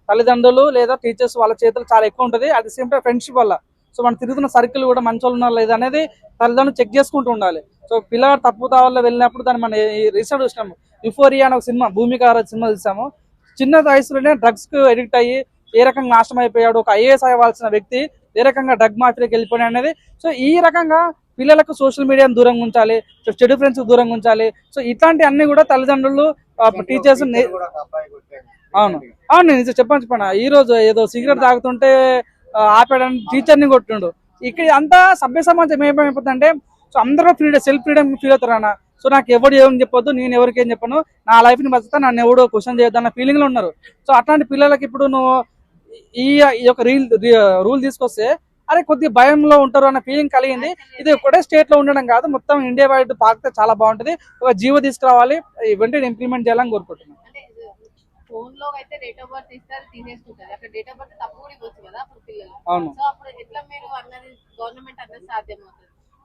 తల్లిదండ్రులు లేదా టీచర్స్ వాళ్ళ చేతులు చాలా ఎక్కువ ఉంటుంది. At the same time friendship వల్ల సో మనం తిరుగుతున్న సర్కిల్ కూడా మంచి వాళ్ళు ఉన్నారు లేదా అనేది తల్లిదండ్రులు చెక్ చేసుకుంటూ ఉండాలి. సో పిల్లవాడు తప్పు తావల్లో వెళ్ళినప్పుడు దాన్ని మనం రీసెంట్ చూసినాము, యుఫోరియా అనే ఒక సినిమా, భూమిక సినిమా చూసాము. చిన్న వయసులోనే డ్రగ్స్ కు ఎడిక్ట్ అయ్యి ఏ రకంగా నాశనం అయిపోయాడు, ఒక ఐఏఎస్ అవ్వాల్సిన వ్యక్తి ఏ రకంగా డ్రగ్ మాఫియాకి వెళ్ళిపోయాడు అనేది. సో ఈ రకంగా పిల్లలకు సోషల్ మీడియాను దూరంగా ఉంచాలి, చెడు ఫ్రెండ్స్ దూరంగా ఉంచాలి. సో ఇట్లాంటి అన్ని కూడా తల్లిదండ్రులు టీచర్స్ అవును అవును నేను చెప్పండి ఈ రోజు ఏదో సిగరెట్ తాగుతుంటే ఆపాడని టీచర్ని కొట్టిండు. ఇక్కడ అంతా సభ్య సమాజం ఏమైపోతుందంటే సో అందరూ సెల్ఫ్ ఫ్రీడమ్ ఫీల్ అవుతారు అన్న. సో నాకు ఎవరు ఏం చెప్పొద్దు, నేను ఎవరికి ఏం చెప్పను, నా లైఫ్ ని బతుకుతా, నన్ను ఎవడో క్వశ్చన్ చేయొద్దు అన్న ఫీలింగ్ లో ఉన్నారు. సో అట్లాంటి పిల్లలకి ఇప్పుడు నువ్వు ఈ యొక్క రూల్ తీసుకొస్తే అరే కొద్దిగా భయంలో ఉంటారు అన్న ఫీలింగ్ కలిగింది. ఇది ఒకటే స్టేట్ లో ఉండడం కాదు, మొత్తం ఇండియా వైడ్ పాకితే చాలా బాగుంటది. ఒక జీవో తీసుకురావాలి, వెంటనే ఇంప్లిమెంట్ చేయాలని కోరుకుంటున్నాను. అవును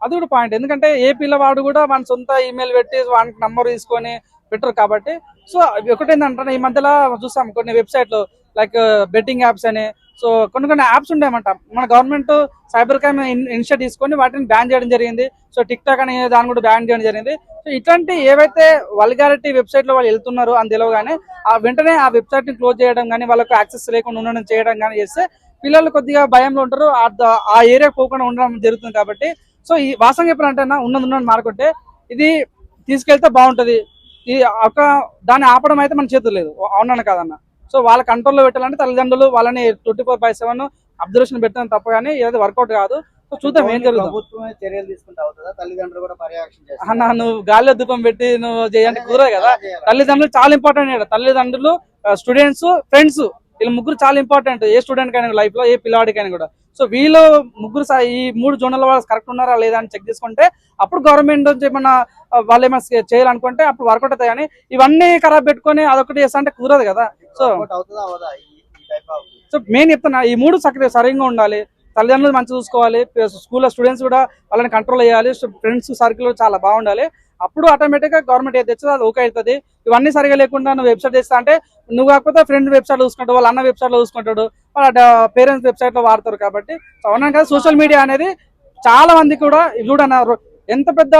అది కూడా పాయింట్. ఎందుకంటే ఏ పిల్లవాడు కూడా మన సొంత ఈమెయిల్ పెట్టి వానికి నంబర్ తీసుకొని పెట్టరు కాబట్టి. సో ఒకటేంటంటే ఈ మధ్యలో చూసాం కొన్ని వెబ్సైట్లు లైక్ బెట్టింగ్ యాప్స్ అని. సో కొన్ని యాప్స్ ఉండేయమంట, మన గవర్నమెంట్ సైబర్ క్రైమ్ ఇనిషియేటివ్ తీసుకొని వాటిని బ్యాన్ చేయడం జరిగింది. సో టిక్ టాక్ అనే దాన్ని కూడా బ్యాన్ చేయడం జరిగింది. సో ఇట్లాంటి ఏవైతే వల్గారిటీ వెబ్సైట్ లో వాళ్ళు వెళ్తున్నారో అని తెలియగానే వెంటనే ఆ వెబ్సైట్ ని క్లోజ్ చేయడం కానీ, వాళ్ళకు యాక్సెస్ లేకుండా ఉండడం చేయడం కానీ చేస్తే పిల్లలు కొద్దిగా భయంలో ఉంటారు, ఆ ఏరియా పోకుండా ఉండడం జరుగుతుంది. కాబట్టి సో ఈ వాసన చెప్పాలంటే ఉన్నది మారుకుంటే ఇది తీసుకెళ్తే బాగుంటది. ఈ ఒక దాన్ని ఆపడం అయితే మన చేతులు లేదు, అవునన్నా కాదన్న. సో వాళ్ళ కంట్రోల్లో పెట్టాలంటే తల్లిదండ్రులు వాళ్ళని 24/7 అబ్జర్వేషన్ పెట్టడం తప్ప కానీ ఏదైతే వర్కౌట్ కాదు. సో చూద్దాం ఏం జరుగుతుంది. చర్యలు తీసుకుంటే అవుతుందా, తల్లిదండ్రులు కూడా పర్యవేక్షణ అన్న నువ్వు గాలిలో దీపం పెట్టి నువ్వు చేయాలంటే కుదరదు కదా. తల్లిదండ్రులు చాలా ఇంపార్టెంట్. తల్లిదండ్రులు, స్టూడెంట్స్, ఫ్రెండ్స్, వీళ్ళు ముగ్గురు చాలా ఇంపార్టెంట్ ఏ స్టూడెంట్ కైనా లైఫ్ లో, ఏ పిల్లవాడికైనా కూడా. సో వీళ్ళు ముగ్గురు ఈ 3 జోన్ల వాళ్ళు కరెక్ట్ ఉన్నారా లేదా అని చెక్ చేసుకుంటే అప్పుడు గవర్నమెంట్ నుంచి ఏమన్నా వాళ్ళు ఏమైనా చేయాలనుకుంటే అప్పుడు వర్కౌట్ అవుతాయి. కానీ ఇవన్నీ ఖరాబ్ పెట్టుకొని అదొకటి చేస్తా అంటే కుదరదు కదా. సో మెయిన్ చెప్తున్నా ఈ 3 సరిగ్గా ఉండాలి. తల్లిదండ్రులు మంచిగా చూసుకోవాలి, స్కూల్లో స్టూడెంట్స్ కూడా వాళ్ళని కంట్రోల్ చేయాలి, ఫ్రెండ్స్ సర్కిల్ చాలా బాగుండాలి. అప్పుడు ఆటోమేటిక్ గా గవర్నమెంట్ ఏది తెచ్చదో అది ఓకే అవుతుంది. ఇవన్నీ సరిగా లేకుండా నువ్వు వెబ్సైట్ చేస్తా అంటే నువ్వు కాకపోతే ఫ్రెండ్ వెబ్సైట్ చూసుకుంటావు, వాళ్ళ అన్న వెబ్సైట్ లో చూసుకుంటాడు, వాళ్ళ పేరెంట్స్ వెబ్సైట్ లో వాడతారు. కాబట్టి అవునా కదా, సోషల్ మీడియా అనేది చాలా మంది కూడా చూడన్నారు. ఎంత పెద్ద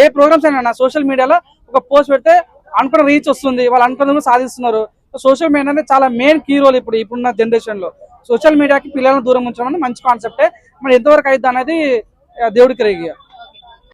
ఏ ప్రోగ్రామ్స్ అయినా సోషల్ మీడియాలో ఒక పోస్ట్ పెడితే అనుకున్న రీచ్ వస్తుంది, వాళ్ళు అనుకున్న సాధిస్తున్నారు. సోషల్ మీడియా అనేది చాలా మెయిన్ కీ రోల్ ఇప్పుడున్న జనరేషన్ లో. సోషల్ మీడియాకి పిల్లలను దూరం ఉంచడం మంచి కాన్సెప్టే, మరి ఎంతవరకు అవుతుంది అనేది దేవుడికి రేగియ.